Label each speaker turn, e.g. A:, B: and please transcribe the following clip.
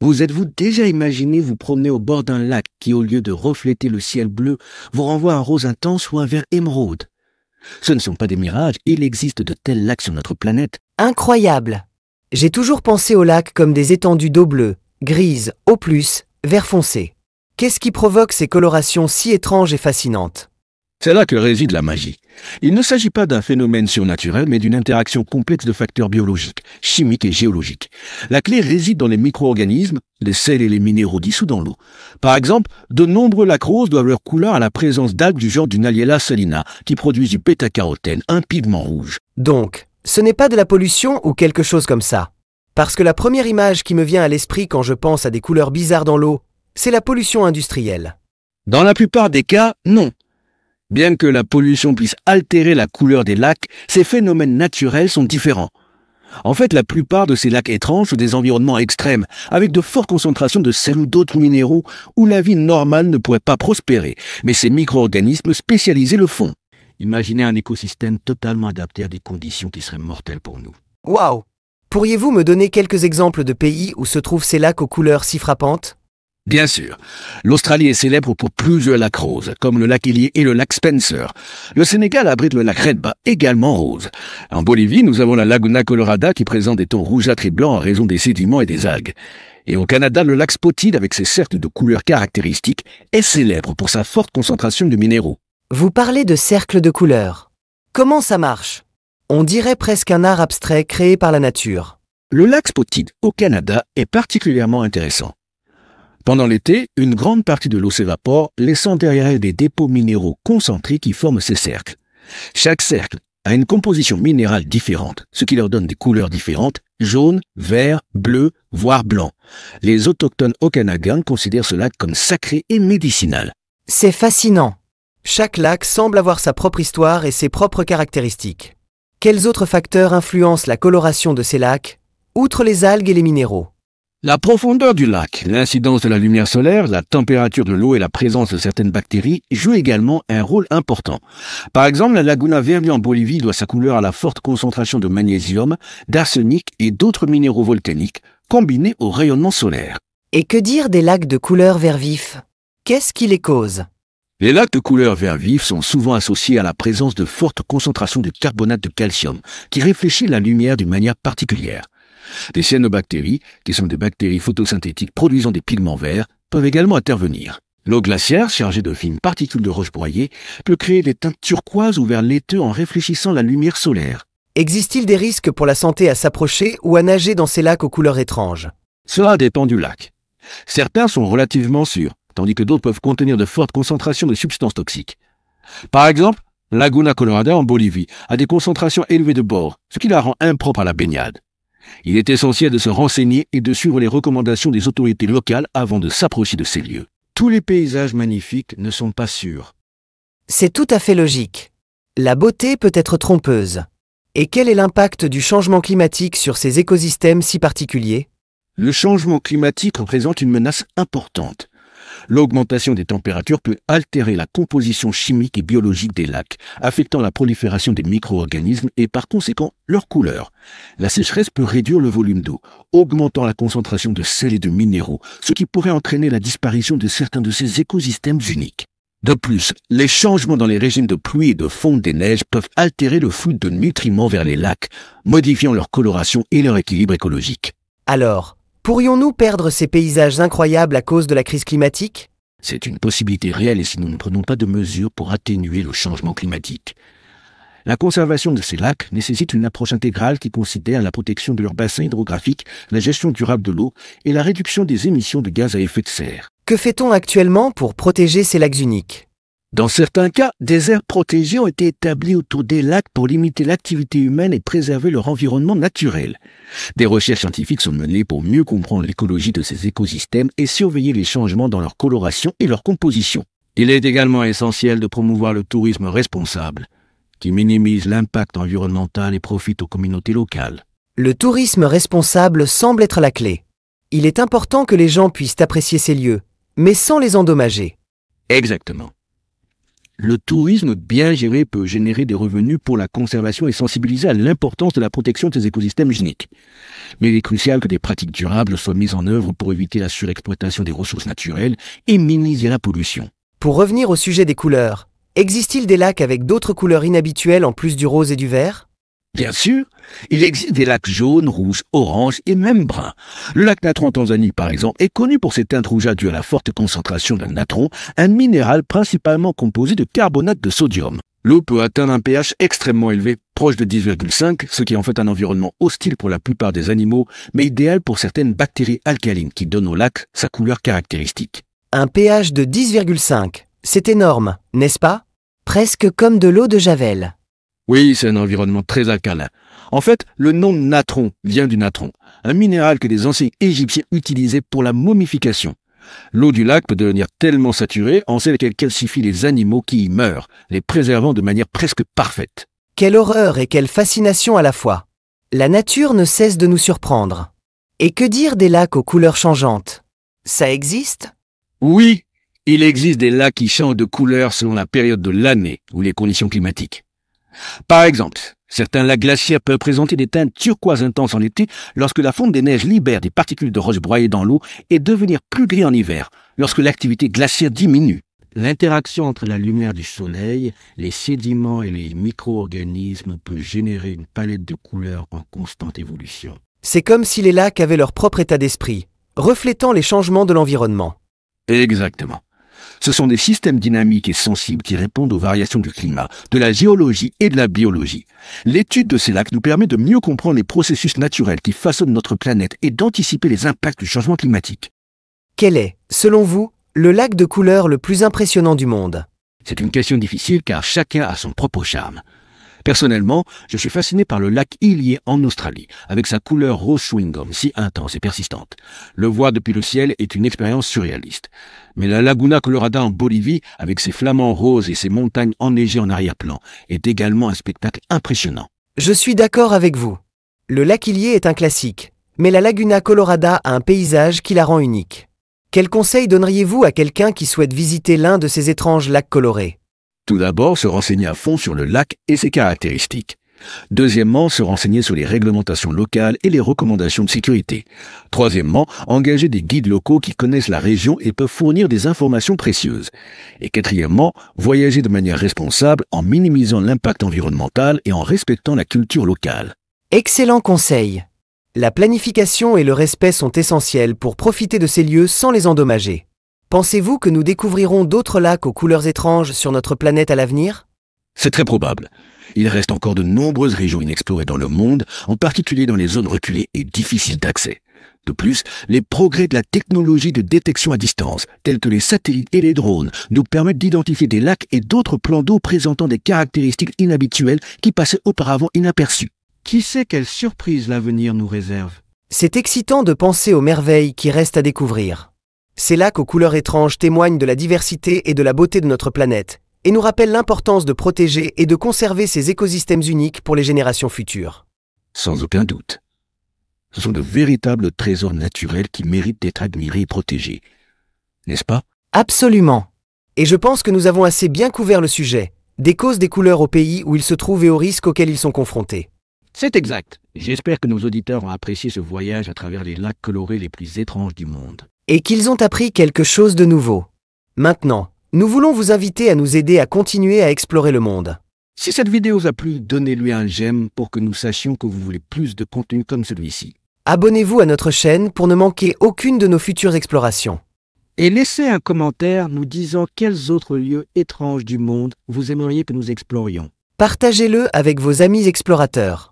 A: Vous êtes-vous déjà imaginé vous promener au bord d'un lac qui, au lieu de refléter le ciel bleu, vous renvoie un rose intense ou un vert émeraude? Ce ne sont pas des mirages, il existe de tels lacs sur notre planète.
B: Incroyable! J'ai toujours pensé aux lacs comme des étendues d'eau bleue, grise, au plus, vert foncé. Qu'est-ce qui provoque ces colorations si étranges et fascinantes?
A: C'est là que réside la magie. Il ne s'agit pas d'un phénomène surnaturel, mais d'une interaction complexe de facteurs biologiques, chimiques et géologiques. La clé réside dans les micro-organismes, les sels et les minéraux dissous dans l'eau. Par exemple, de nombreux lacs roses doivent leur couleur à la présence d'algues du genre du Naliella salina, qui produisent du bêta-carotène, un pigment rouge.
B: Donc, ce n'est pas de la pollution ou quelque chose comme ça. Parce que la première image qui me vient à l'esprit quand je pense à des couleurs bizarres dans l'eau, c'est la pollution industrielle.
A: Dans la plupart des cas, non. Bien que la pollution puisse altérer la couleur des lacs, ces phénomènes naturels sont différents. En fait, la plupart de ces lacs étranges sont des environnements extrêmes, avec de fortes concentrations de sels ou d'autres minéraux où la vie normale ne pourrait pas prospérer, mais ces micro-organismes spécialisés le font. Imaginez un écosystème totalement adapté à des conditions qui seraient mortelles pour nous.
B: Waouh! Pourriez-vous me donner quelques exemples de pays où se trouvent ces lacs aux couleurs si frappantes?
A: Bien sûr, l'Australie est célèbre pour plusieurs lacs roses, comme le lac Elie et le lac Spencer. Le Sénégal abrite le lac Redba, également rose. En Bolivie, nous avons la Laguna Colorada qui présente des tons rougeâtres et blancs en raison des sédiments et des algues. Et au Canada, le lac Spotted, avec ses cercles de couleurs caractéristiques, est célèbre pour sa forte concentration de minéraux.
B: Vous parlez de cercles de couleurs. Comment ça marche? On dirait presque un art abstrait créé par la nature.
A: Le lac Spotted, au Canada, est particulièrement intéressant. Pendant l'été, une grande partie de l'eau s'évapore, laissant derrière elle des dépôts minéraux concentrés qui forment ces cercles. Chaque cercle a une composition minérale différente, ce qui leur donne des couleurs différentes, jaune, vert, bleu, voire blanc. Les autochtones Okanagan considèrent ce lac comme sacré et médicinal.
B: C'est fascinant. Chaque lac semble avoir sa propre histoire et ses propres caractéristiques. Quels autres facteurs influencent la coloration de ces lacs, outre les algues et les minéraux?
A: La profondeur du lac, l'incidence de la lumière solaire, la température de l'eau et la présence de certaines bactéries jouent également un rôle important. Par exemple, la Laguna Verde en Bolivie doit sa couleur à la forte concentration de magnésium, d'arsenic et d'autres minéraux volcaniques combinés au rayonnement solaire.
B: Et que dire des lacs de couleur vert vif? Qu'est-ce qui les cause?
A: Les lacs de couleur vert vif sont souvent associés à la présence de fortes concentrations de carbonate de calcium, qui réfléchit la lumière d'une manière particulière. Des cyanobactéries, qui sont des bactéries photosynthétiques produisant des pigments verts, peuvent également intervenir. L'eau glaciaire, chargée de fines particules de roches broyées, peut créer des teintes turquoises ou vert laiteux en réfléchissant la lumière solaire.
B: Existe-t-il des risques pour la santé à s'approcher ou à nager dans ces lacs aux couleurs étranges?
A: Cela dépend du lac. Certains sont relativement sûrs, tandis que d'autres peuvent contenir de fortes concentrations de substances toxiques. Par exemple, Laguna Colorada en Bolivie a des concentrations élevées de bore, ce qui la rend impropre à la baignade. Il est essentiel de se renseigner et de suivre les recommandations des autorités locales avant de s'approcher de ces lieux. Tous les paysages magnifiques ne sont pas sûrs.
B: C'est tout à fait logique. La beauté peut être trompeuse. Et quel est l'impact du changement climatique sur ces écosystèmes si particuliers?
A: Le changement climatique représente une menace importante. L'augmentation des températures peut altérer la composition chimique et biologique des lacs, affectant la prolifération des micro-organismes et par conséquent leur couleur. La sécheresse peut réduire le volume d'eau, augmentant la concentration de sels et de minéraux, ce qui pourrait entraîner la disparition de certains de ces écosystèmes uniques. De plus, les changements dans les régimes de pluie et de fonte des neiges peuvent altérer le flux de nutriments vers les lacs, modifiant leur coloration et leur équilibre écologique.
B: Alors, pourrions-nous perdre ces paysages incroyables à cause de la crise climatique?
A: C'est une possibilité réelle et si nous ne prenons pas de mesures pour atténuer le changement climatique. La conservation de ces lacs nécessite une approche intégrale qui considère la protection de leurs bassins hydrographiques, la gestion durable de l'eau et la réduction des émissions de gaz à effet de serre.
B: Que fait-on actuellement pour protéger ces lacs uniques?
A: Dans certains cas, des aires protégées ont été établies autour des lacs pour limiter l'activité humaine et préserver leur environnement naturel. Des recherches scientifiques sont menées pour mieux comprendre l'écologie de ces écosystèmes et surveiller les changements dans leur coloration et leur composition. Il est également essentiel de promouvoir le tourisme responsable, qui minimise l'impact environnemental et profite aux communautés locales.
B: Le tourisme responsable semble être la clé. Il est important que les gens puissent apprécier ces lieux, mais sans les endommager.
A: Exactement. Le tourisme bien géré peut générer des revenus pour la conservation et sensibiliser à l'importance de la protection des écosystèmes uniques. Mais il est crucial que des pratiques durables soient mises en œuvre pour éviter la surexploitation des ressources naturelles et minimiser la pollution.
B: Pour revenir au sujet des couleurs, existe-t-il des lacs avec d'autres couleurs inhabituelles en plus du rose et du vert?
A: Bien sûr, il existe des lacs jaunes, rouges, oranges et même bruns. Le lac Natron en Tanzanie, par exemple, est connu pour ses teintes rougeâtres dues à la forte concentration de natron, un minéral principalement composé de carbonate de sodium. L'eau peut atteindre un pH extrêmement élevé, proche de 10,5, ce qui est en fait un environnement hostile pour la plupart des animaux, mais idéal pour certaines bactéries alcalines qui donnent au lac sa couleur caractéristique.
B: Un pH de 10,5, c'est énorme, n'est-ce pas? Presque comme de l'eau de Javel.
A: Oui, c'est un environnement très alcalin. En fait, le nom natron vient du natron, un minéral que les anciens Égyptiens utilisaient pour la momification. L'eau du lac peut devenir tellement saturée en sel qu'elle calcifie les animaux qui y meurent, les préservant de manière presque parfaite.
B: Quelle horreur et quelle fascination à la fois. La nature ne cesse de nous surprendre. Et que dire des lacs aux couleurs changeantes? Ça existe?
A: Oui, il existe des lacs qui changent de couleur selon la période de l'année ou les conditions climatiques. Par exemple, certains lacs glaciaires peuvent présenter des teintes turquoises intenses en été lorsque la fonte des neiges libère des particules de roche broyées dans l'eau et devenir plus gris en hiver, lorsque l'activité glaciaire diminue. L'interaction entre la lumière du soleil, les sédiments et les micro-organismes peut générer une palette de couleurs en constante évolution.
B: C'est comme si les lacs avaient leur propre état d'esprit, reflétant les changements de l'environnement.
A: Exactement. Ce sont des systèmes dynamiques et sensibles qui répondent aux variations du climat, de la géologie et de la biologie. L'étude de ces lacs nous permet de mieux comprendre les processus naturels qui façonnent notre planète et d'anticiper les impacts du changement climatique.
B: Quel est, selon vous, le lac de couleur le plus impressionnant du monde?
A: C'est une question difficile car chacun a son propre charme. Personnellement, je suis fasciné par le lac Ilié en Australie, avec sa couleur rose chewing-gum si intense et persistante. Le voir depuis le ciel est une expérience surréaliste. Mais la Laguna Colorada en Bolivie, avec ses flamants roses et ses montagnes enneigées en arrière-plan, est également un spectacle impressionnant.
B: Je suis d'accord avec vous. Le lac Ilié est un classique, mais la Laguna Colorada a un paysage qui la rend unique. Quel conseil donneriez-vous à quelqu'un qui souhaite visiter l'un de ces étranges lacs colorés?
A: Tout d'abord, se renseigner à fond sur le lac et ses caractéristiques. Deuxièmement, se renseigner sur les réglementations locales et les recommandations de sécurité. Troisièmement, engager des guides locaux qui connaissent la région et peuvent fournir des informations précieuses. Et quatrièmement, voyager de manière responsable en minimisant l'impact environnemental et en respectant la culture locale.
B: Excellent conseil. La planification et le respect sont essentiels pour profiter de ces lieux sans les endommager. Pensez-vous que nous découvrirons d'autres lacs aux couleurs étranges sur notre planète à l'avenir?
A: C'est très probable. Il reste encore de nombreuses régions inexplorées dans le monde, en particulier dans les zones reculées et difficiles d'accès. De plus, les progrès de la technologie de détection à distance, tels que les satellites et les drones, nous permettent d'identifier des lacs et d'autres plans d'eau présentant des caractéristiques inhabituelles qui passaient auparavant inaperçues. Qui sait quelle surprise l'avenir nous réserve?
B: C'est excitant de penser aux merveilles qui restent à découvrir. Ces lacs aux couleurs étranges témoignent de la diversité et de la beauté de notre planète, et nous rappellent l'importance de protéger et de conserver ces écosystèmes uniques pour les générations futures.
A: Sans aucun doute. Ce sont de véritables trésors naturels qui méritent d'être admirés et protégés. N'est-ce pas?
B: Absolument. Et je pense que nous avons assez bien couvert le sujet, des causes des couleurs au pays où ils se trouvent et aux risques auxquels ils sont confrontés.
A: C'est exact. J'espère que nos auditeurs ont apprécié ce voyage à travers les lacs colorés les plus étranges du monde.
B: Et qu'ils ont appris quelque chose de nouveau. Maintenant, nous voulons vous inviter à nous aider à continuer à explorer le monde.
A: Si cette vidéo vous a plu, donnez-lui un j'aime pour que nous sachions que vous voulez plus de contenu comme celui-ci.
B: Abonnez-vous à notre chaîne pour ne manquer aucune de nos futures explorations.
C: Et laissez un commentaire nous disant quels autres lieux étranges du monde vous aimeriez que nous explorions.
B: Partagez-le avec vos amis explorateurs.